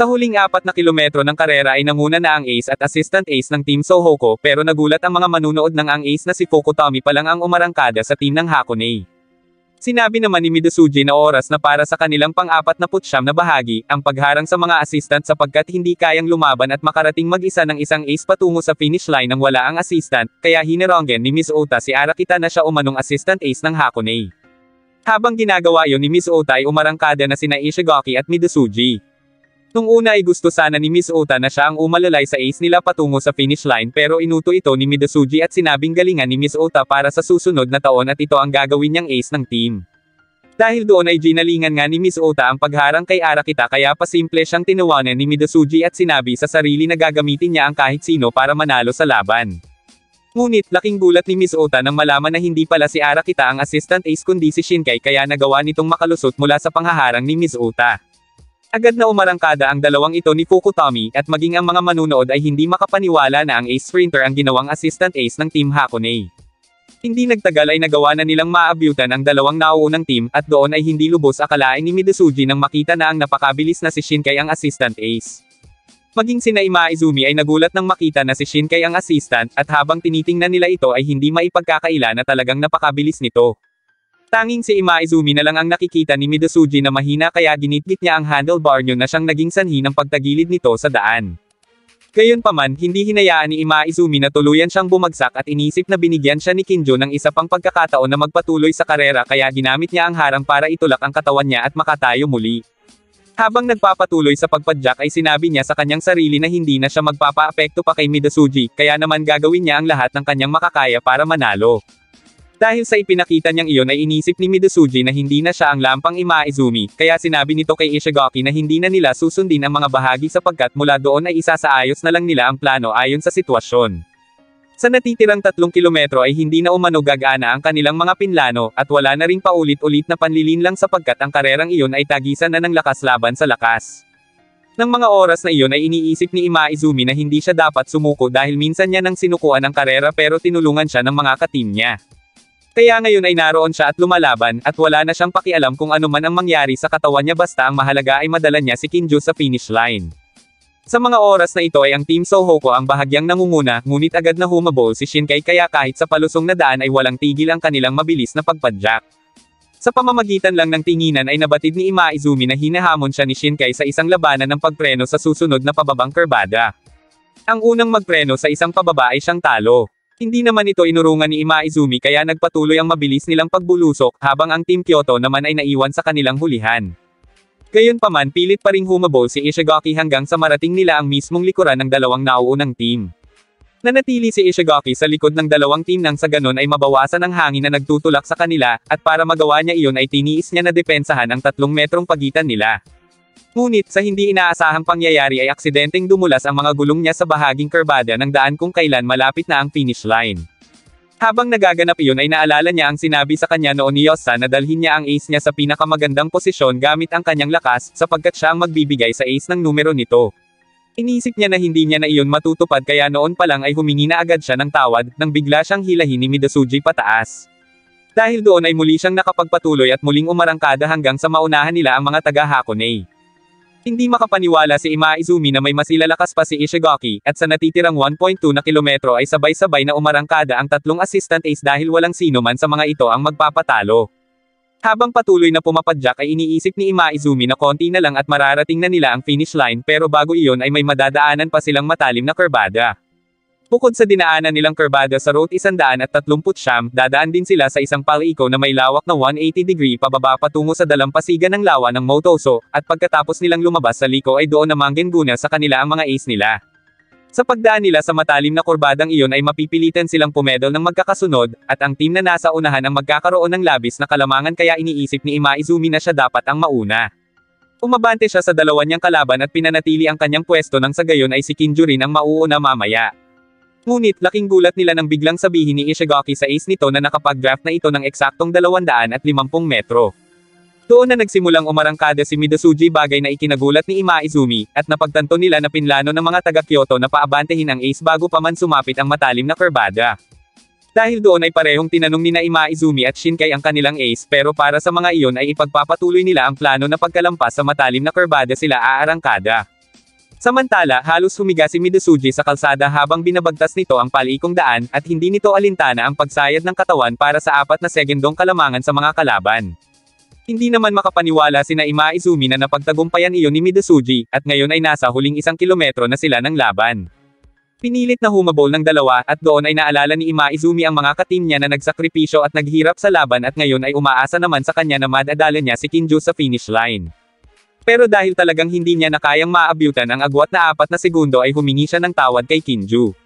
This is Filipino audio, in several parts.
Sa huling 4 na kilometro ng karera ay nanguna na ang ace at assistant ace ng Team Sohoco pero nagulat ang mga manunood ng ang ace na si Fukutomi pa lang ang umarangkada sa team ng Hakone. Sinabi naman ni Midosuji na oras na para sa kanilang pang-49 na bahagi, ang pagharang sa mga assistant sapagkat hindi kayang lumaban at makarating mag-isa ng isang ace patungo sa finish line nang wala ang assistant, kaya hinironggen ni Miss Ota si Arakita na siya umanong assistant ace ng Hakone. Habang ginagawa yon ni Miss Ota ay umarangkada na sina Ishigaki at Midosuji. Nung una ay gusto sana ni Miss Ota na siya ang umalalay sa ace nila patungo sa finish line pero inuto ito ni Midosuji at sinabing galingan ni Miss Ota para sa susunod na taon at ito ang gagawin niyang ace ng team. Dahil doon ay ginalingan nga ni Miss Ota ang pagharang kay Arakita kaya pasimple siyang tinawanan ni Midosuji at sinabi sa sarili na gagamitin niya ang kahit sino para manalo sa laban. Ngunit laking gulat ni Miss Ota nang malaman na hindi pala si Arakita ang assistant ace kundi si Shinkai kaya nagawa nitong makalusot mula sa panghaharang ni Miss Ota. Agad na umarangkada ang dalawang ito ni Fukutomi at maging ang mga manunood ay hindi makapaniwala na ang ace sprinter ang ginawang assistant ace ng Team Hakone. Hindi nagtagal ay nagawa na nilang maabyutan ang dalawang nauunang team at doon ay hindi lubos akalain ni Midosuji nang makita na ang napakabilis na si Shinkai ang assistant ace. Maging sina Imaizumi ay nagulat nang makita na si Shinkai ang assistant at habang tinitingnan nila ito ay hindi maipagkakaila na talagang napakabilis nito. Tanging si Imaizumi na lang ang nakikita ni Midosuji na mahina kaya ginitgit niya ang handlebar niyo na siyang naging sanhi ng pagtagilid nito sa daan. Gayunpaman, hindi hinayaan ni Imaizumi na tuluyan siyang bumagsak at inisip na binigyan siya ni Kinjo ng isa pang pagkakataon na magpatuloy sa karera kaya ginamit niya ang harang para itulak ang katawan niya at makatayo muli. Habang nagpapatuloy sa pagpadyak ay sinabi niya sa kanyang sarili na hindi na siya magpapaapekto pa kay Midosuji kaya naman gagawin niya ang lahat ng kanyang makakaya para manalo. Dahil sa ipinakita niyang iyon ay inisip ni Midosuji na hindi na siya ang lampang Imaizumi, kaya sinabi nito kay Ishigaki na hindi na nila susundin ang mga bahagi sapagkat mula doon ay isasaayos na lang nila ang plano ayon sa sitwasyon. Sa natitirang 3 kilometro ay hindi na umano gagana ang kanilang mga pinlano, at wala na ring paulit-ulit na panlilin lang sapagkat ang karerang iyon ay tagisan na ng lakas laban sa lakas. Nang mga oras na iyon ay iniisip ni Imaizumi na hindi siya dapat sumuko dahil minsan niya nang sinukuan ang karera pero tinulungan siya ng mga katim niya. Kaya ngayon ay naroon siya at lumalaban, at wala na siyang pakialam kung ano man ang mangyari sa katawan niya basta ang mahalaga ay madala niya si Kinjo sa finish line. Sa mga oras na ito ay ang Team Sohoco ang bahagyang nangunguna, ngunit agad na humabol si Shinkai kaya kahit sa palusong na daan ay walang tigil ang kanilang mabilis na pagpadyak. Sa pamamagitan lang ng tinginan ay nabatid ni Imaizumi na hinahamon siya ni Shinkai sa isang labanan ng pagpreno sa susunod na pababang kurbada. Ang unang magpreno sa isang pababa ay siyang talo. Hindi naman ito inurungan ni Imaizumi kaya nagpatuloy ang mabilis nilang pagbulusok, habang ang Team Kyoto naman ay naiwan sa kanilang hulihan. Gayunpaman pilit pa ring humabol si Ishigaki hanggang sa marating nila ang mismong likuran ng dalawang nauunang team. Nanatili si Ishigaki sa likod ng dalawang team nang sa ganon ay mabawasan ang hangin na nagtutulak sa kanila, at para magawa niya iyon ay tiniis niya na depensahan ang 3 metrong pagitan nila. Ngunit sa hindi inaasahang pangyayari ay aksidenteng dumulas ang mga gulong niya sa bahaging kurbada ng daan kung kailan malapit na ang finish line. Habang nagaganap iyon ay naalala niya ang sinabi sa kanya noon ni Yosa na dalhin niya ang ace niya sa pinakamagandang posisyon gamit ang kanyang lakas, sapagkat siya ang magbibigay sa ace ng numero nito. Inisip niya na hindi niya na iyon matutupad kaya noon pa lang ay humingi na agad siya ng tawad, nang bigla siyang hilahin ni Midosuji pataas. Dahil doon ay muli siyang nakapagpatuloy at muling umarangkada hanggang sa maunahan nila ang mga taga-Hakone. Hindi makapaniwala si Imaizumi na may mas ilalakas pa si Ishigaki, at sa natitirang 1.2 na kilometro ay sabay-sabay na umarangkada ang 3 assistant ace dahil walang sino man sa mga ito ang magpapatalo. Habang patuloy na pumapadyak ay iniisip ni Imaizumi na konti na lang at mararating na nila ang finish line pero bago iyon ay may madadaanan pa silang matalim na kurbada. Bukod sa dinaanan nilang kurbada sa Route 139, dadaan din sila sa isang paliko na may lawak na 180° pababa patungo sa dalampasigan ng lawa ng Motoso, at pagkatapos nilang lumabas sa liko ay doon na manggenguna sa kanila ang mga ace nila. Sa pagdaan nila sa matalim na kurbadang iyon ay mapipilitan silang pumedal ng magkakasunod, at ang team na nasa unahan ang magkakaroon ng labis na kalamangan kaya iniisip ni Imaizumi na siya dapat ang mauna. Umabante siya sa dalawa niyang kalaban at pinanatili ang kanyang pwesto nang sa gayon ay si Kinjo rin ang mauuna mamaya. Ngunit laking gulat nila nang biglang sabihin ni Ishigaki sa ace nito na nakapag-draft na ito ng eksaktong 250 metro. Doon na nagsimulang umarangkada si Midosuji bagay na ikinagulat ni Imaizumi, at napagtanto nila na pinlano ng mga taga-Kyoto na paabantehin ang ace bago pa man sumapit ang matalim na kurbada. Dahil doon ay parehong tinanong nina Imaizumi at Shinkai ang kanilang ace pero para sa mga iyon ay ipagpapatuloy nila ang plano na pagkalampas sa matalim na kurbada sila aarangkada. Samantala, halos humiga si Midosuji sa kalsada habang binabagtas nito ang palikong daan, at hindi nito alintana ang pagsayad ng katawan para sa 4 na segundong kalamangan sa mga kalaban. Hindi naman makapaniwala sina Ima Izumi na napagtagumpayan iyon ni Midosuji, at ngayon ay nasa huling 1 kilometro na sila ng laban. Pinilit na humabol ng dalawa, at doon ay naalala ni Ima Izumi ang mga katim niya na nagsakripisyo at naghirap sa laban, at ngayon ay umaasa naman sa kanya na madadala niya si Kinju sa finish line. Pero dahil talagang hindi niya na kayang maabyutan ang agwat na 4 na segundo ay humingi siya ng tawad kay Kinju.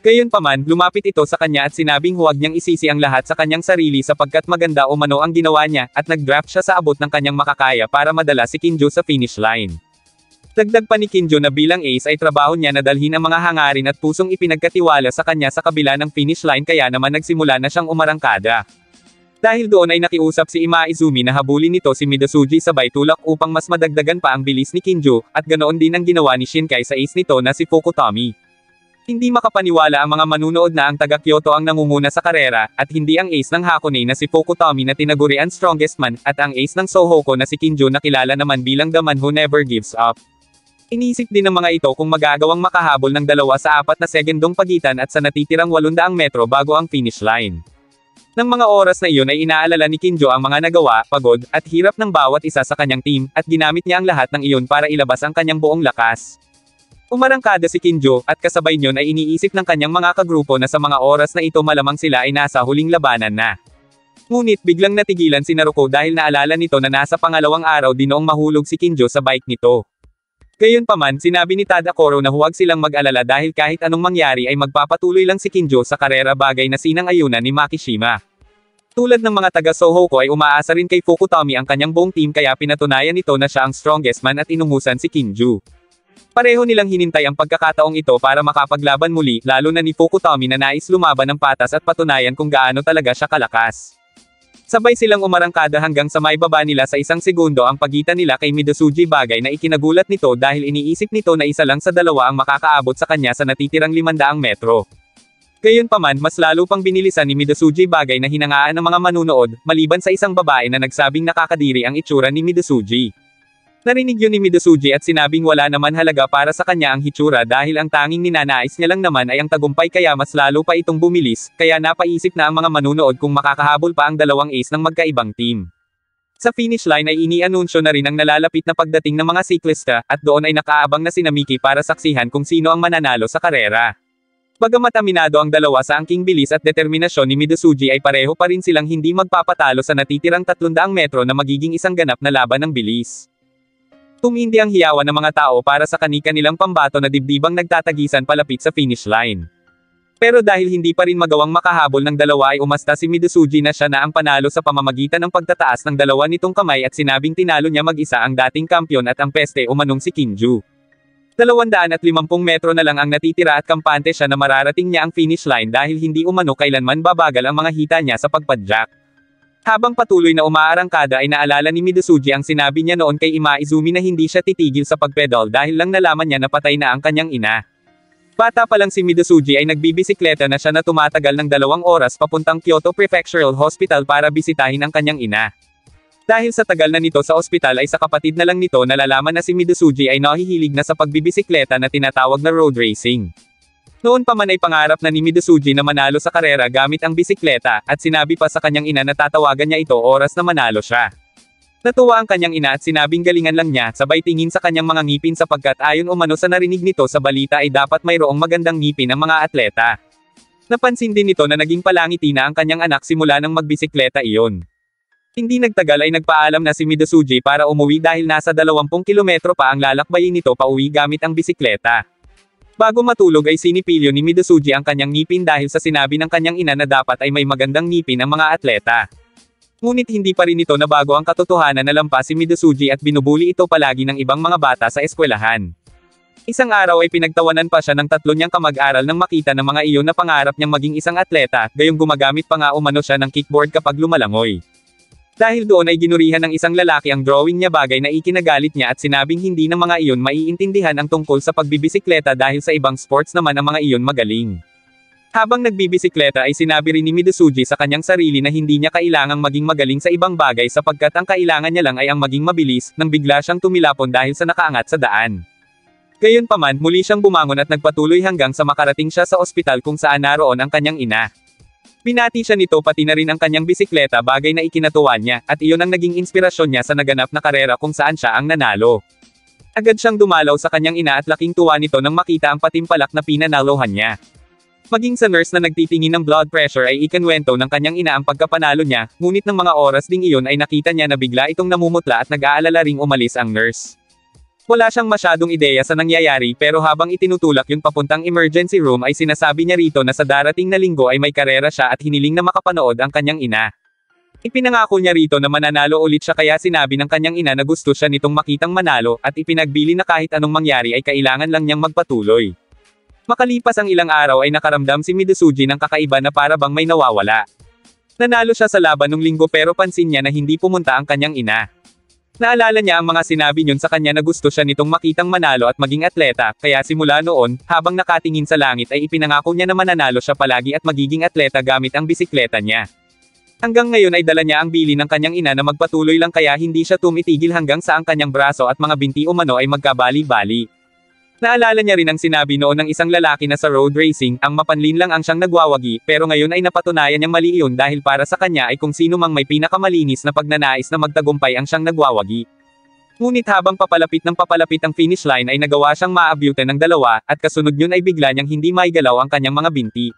Gayunpaman, lumapit ito sa kanya at sinabing huwag niyang isisi ang lahat sa kanyang sarili sapagkat maganda umano ang ginawa niya, at nag-draft siya sa abot ng kanyang makakaya para madala si Kinju sa finish line. Dagdag pa ni Kinju na bilang ace ay trabaho niya na dalhin ang mga hangarin at pusong ipinagkatiwala sa kanya sa kabila ng finish line, kaya naman nagsimula na siyang umarangkada. Dahil doon ay nakiusap si Ima Izumi na habulin nito si Midosuji sabay tulak upang mas madagdagan pa ang bilis ni Kinju, at ganoon din ang ginawa ni Shinkai sa ace nito na si Fukutomi. Hindi makapaniwala ang mga manunood na ang taga-Kyoto ang nangunguna sa karera, at hindi ang ace ng Hakone na si Fukutomi na tinaguri ang strongest man, at ang ace ng Sohoko na si Kinju na kilala naman bilang the man who never gives up. Iniisip din ng mga ito kung magagawang makahabol ng dalawa sa 4 na segundong pagitan at sa natitirang 800 metro bago ang finish line. Nang mga oras na iyon ay inaalala ni Kinju ang mga nagawa, pagod, at hirap ng bawat isa sa kanyang team, at ginamit niya ang lahat ng iyon para ilabas ang kanyang buong lakas. Umarangkada si Kinju, at kasabay niyon ay iniisip ng kanyang mga kagrupo na sa mga oras na ito malamang sila ay nasa huling labanan na. Ngunit biglang natigilan si Naruko dahil naalala nito na nasa pangalawang araw din noong mahulog si Kinju sa bike nito. Gayunpaman, sinabi ni Tadakoro na huwag silang mag-alala dahil kahit anong mangyari ay magpapatuloy lang si Kinju sa karera, bagay na sinang-ayunan ni Makishima. Tulad ng mga taga-Sohoko ay umaasa rin kay Fukutomi ang kanyang buong team, kaya pinatunayan nito na siya ang strongest man at inungusan si Kinju. Pareho nilang hinintay ang pagkakataong ito para makapaglaban muli, lalo na ni Fukutomi na nais lumaban ng patas at patunayan kung gaano talaga siya kalakas. Sabay silang umarangkada hanggang sa may baba nila sa 1 segundo ang pagitan nila kay Midosuji, bagay na ikinagulat nito dahil iniisip nito na isa lang sa dalawa ang makakaabot sa kanya sa natitirang 500 metro. Gayunpaman, mas lalo pang binilisan ni Midosuji, bagay na hinangaan ng mga manunood, maliban sa isang babae na nagsabing nakakadiri ang itsura ni Midosuji. Narinig yun ni Midosuji at sinabing wala naman halaga para sa kanya ang hitsura dahil ang tanging ninanais niya lang naman ay ang tagumpay, kaya mas lalo pa itong bumilis, kaya napaisip na ang mga manunood kung makakahabol pa ang dalawang ace ng magkaibang team. Sa finish line ay inianunsyo na rin ang nalalapit na pagdating ng mga siklista, at doon ay nakaabang na sina Miki para saksihan kung sino ang mananalo sa karera. Bagamat aminado ang dalawa sa angking bilis at determinasyon ni Midosuji ay pareho pa rin silang hindi magpapatalo sa natitirang 300 metro na magiging isang ganap na laban ng bilis. Tumindi ang hiyawan ng mga tao para sa kani-kanilang pambato na dibdibang nagtatagisan palapit sa finish line. Pero dahil hindi pa rin magawang makahabol ng dalawa ay umasta si Midosuji na siya na ang panalo sa pamamagitan ng pagtataas ng dalawa nitong kamay, at sinabing tinalo niya mag-isa ang dating kampyon at ang peste umanong si Kinju. 250 metro na lang ang natitira at kampante siya na mararating niya ang finish line dahil hindi umano kailanman babagal ang mga hita niya sa pagpadyak. Habang patuloy na umaarangkada ay naalala ni Midosuji ang sinabi niya noon kay Ima Izumi na hindi siya titigil sa pagpedal dahil lang nalaman niya na patay na ang kanyang ina. Bata pa lang si Midosuji ay nagbibisikleta na siya na tumatagal ng 2 oras papuntang Kyoto Prefectural Hospital para bisitahin ang kanyang ina. Dahil sa tagal na nito sa ospital ay sa kapatid na lang nito nalalaman na si Midosuji ay nahihilig na sa pagbibisikleta na tinatawag na road racing. Noon pa man ay pangarap na ni Midosuji na manalo sa karera gamit ang bisikleta, at sinabi pa sa kanyang ina na tatawagan niya ito oras na manalo siya. Natuwa ang kanyang ina at sinabing galingan lang niya, sabay tingin sa kanyang mga ngipin sapagkat ayon umano sa narinig nito sa balita ay dapat mayroong magandang ngipin ang mga atleta. Napansin din nito na naging palangiti na ang kanyang anak simula nang magbisikleta iyon. Hindi nagtagal ay nagpaalam na si Midosuji para umuwi dahil nasa 20 kilometro pa ang lalakbayin nito pauwi gamit ang bisikleta. Bago matulog ay sinipilyo ni Midosuji ang kanyang ngipin dahil sa sinabi ng kanyang ina na dapat ay may magandang ngipin ang mga atleta. Ngunit hindi pa rin ito nabago ang katotohanan na lampas si Midosuji at binubuli ito palagi ng ibang mga bata sa eskwelahan. Isang araw ay pinagtawanan pa siya ng 3 niyang kamag-aral nang makita ng mga iyon na pangarap niyang maging isang atleta, gayong gumagamit pa nga umano siya ng kickboard kapag lumalangoy. Dahil doon ay ginurihan ng isang lalaki ang drawing niya, bagay na ikinagalit niya at sinabing hindi ng mga iyon maiintindihan ang tungkol sa pagbibisikleta dahil sa ibang sports naman ang mga iyon magaling. Habang nagbibisikleta ay sinabi rin ni Midosuji sa kanyang sarili na hindi niya kailangang maging magaling sa ibang bagay sapagkat ang kailangan niya lang ay ang maging mabilis, nang bigla siyang tumilapon dahil sa nakaangat sa daan. Gayunpaman, muli siyang bumangon at nagpatuloy hanggang sa makarating siya sa ospital kung saan naroon ang kanyang ina. Binati siya nito pati na rin ang kanyang bisikleta, bagay na ikinatuwa niya, at iyon ang naging inspirasyon niya sa naganap na karera kung saan siya ang nanalo. Agad siyang dumalaw sa kanyang ina at laking tuwa nito nang makita ang patimpalak na pinanalohan niya. Maging sa nurse na nagtitingin ng blood pressure ay ikinwento ng kanyang ina ang pagkapanalo niya, ngunit ng mga oras ding iyon ay nakita niya na bigla itong namumutla at nag-aalala ring umalis ang nurse. Wala siyang masyadong ideya sa nangyayari pero habang itinutulak yun papuntang emergency room ay sinasabi niya rito na sa darating na linggo ay may karera siya at hiniling na makapanood ang kanyang ina. Ipinangako niya rito na mananalo ulit siya kaya sinabi ng kanyang ina na gusto siya nitong makitang manalo at ipinagbili na kahit anong mangyari ay kailangan lang niyang magpatuloy. Makalipas ang ilang araw ay nakaramdam si Midosuji ng kakaiba na para bang may nawawala. Nanalo siya sa laban nung linggo pero pansin niya na hindi pumunta ang kanyang ina. Naalala niya ang mga sinabi niyon sa kanya na gusto siya nitong makitang manalo at maging atleta, kaya simula noon, habang nakatingin sa langit ay ipinangako niya na mananalo siya palagi at magiging atleta gamit ang bisikleta niya. Hanggang ngayon ay dala niya ang bili ng kanyang ina na magpatuloy lang kaya hindi siya tumitigil hanggang sa ang kanyang braso at mga binti umano ay magkabali-bali. Naalala niya rin ang sinabi noon ng isang lalaki na sa road racing, ang mapanlin lang ang siyang nagwawagi, pero ngayon ay napatunayan niyang mali iyon dahil para sa kanya ay kung sino mang may pinakamalinis na pagnanais na magtagumpay ang siyang nagwawagi. Ngunit habang papalapit ang finish line ay nagawa siyang maabyutan ng dalawa, at kasunod yun ay bigla niyang hindi maigalaw ang kanyang mga binti.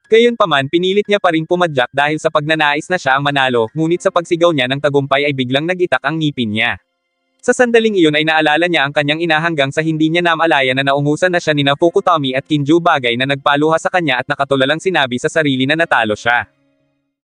Gayunpaman pinilit niya pa rin pumadyak dahil sa pagnanais na siya ang manalo, ngunit sa pagsigaw niya ng tagumpay ay biglang nag-itak ang ngipin niya. Sa sandaling iyon ay naalala niya ang kanyang ina hanggang sa hindi niya namalaya na naungusan na siya nina Fukutomi at Kinju bagay na nagpaluha sa kanya at nakatulalang sinabi sa sarili na natalo siya.